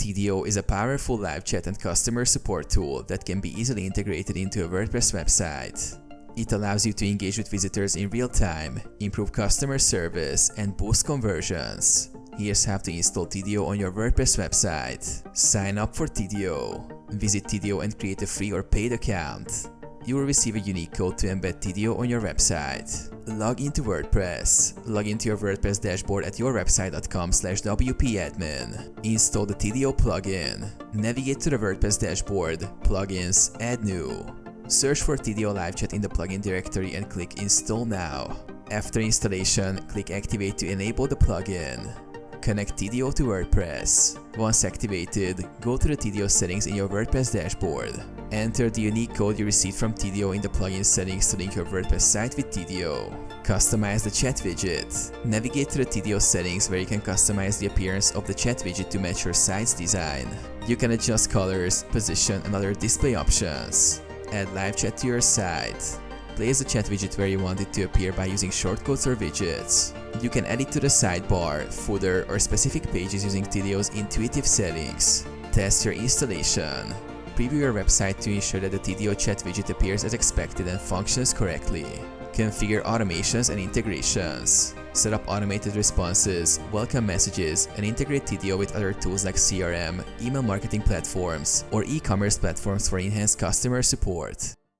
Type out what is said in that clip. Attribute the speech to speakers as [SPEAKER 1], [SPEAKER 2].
[SPEAKER 1] Tidio is a powerful live chat and customer support tool that can be easily integrated into a WordPress website. It allows you to engage with visitors in real time, improve customer service, and boost conversions. Here's how to install Tidio on your WordPress website. Sign up for Tidio. Visit Tidio and create a free or paid account. You will receive a unique code to embed Tidio on your website. Log into WordPress. Log into your WordPress dashboard at yourwebsite.com/wpadmin. Install the Tidio plugin. Navigate to the WordPress dashboard, Plugins, Add New. Search for Tidio Live Chat in the plugin directory and click Install Now. After installation, click Activate to enable the plugin. Connect Tidio to WordPress. Once activated, go to the Tidio settings in your WordPress dashboard. Enter the unique code you received from Tidio in the plugin settings to link your WordPress site with Tidio. Customize the chat widget. Navigate to the Tidio settings where you can customize the appearance of the chat widget to match your site's design. You can adjust colors, position, and other display options. Add live chat to your site. Place the chat widget where you want it to appear by using shortcodes or widgets. You can add it to the sidebar, footer, or specific pages using Tidio's intuitive settings. Test your installation. Preview your website to ensure that the Tidio chat widget appears as expected and functions correctly. Configure automations and integrations. Set up automated responses, welcome messages, and integrate Tidio with other tools like CRM, email marketing platforms, or e-commerce platforms for enhanced customer support.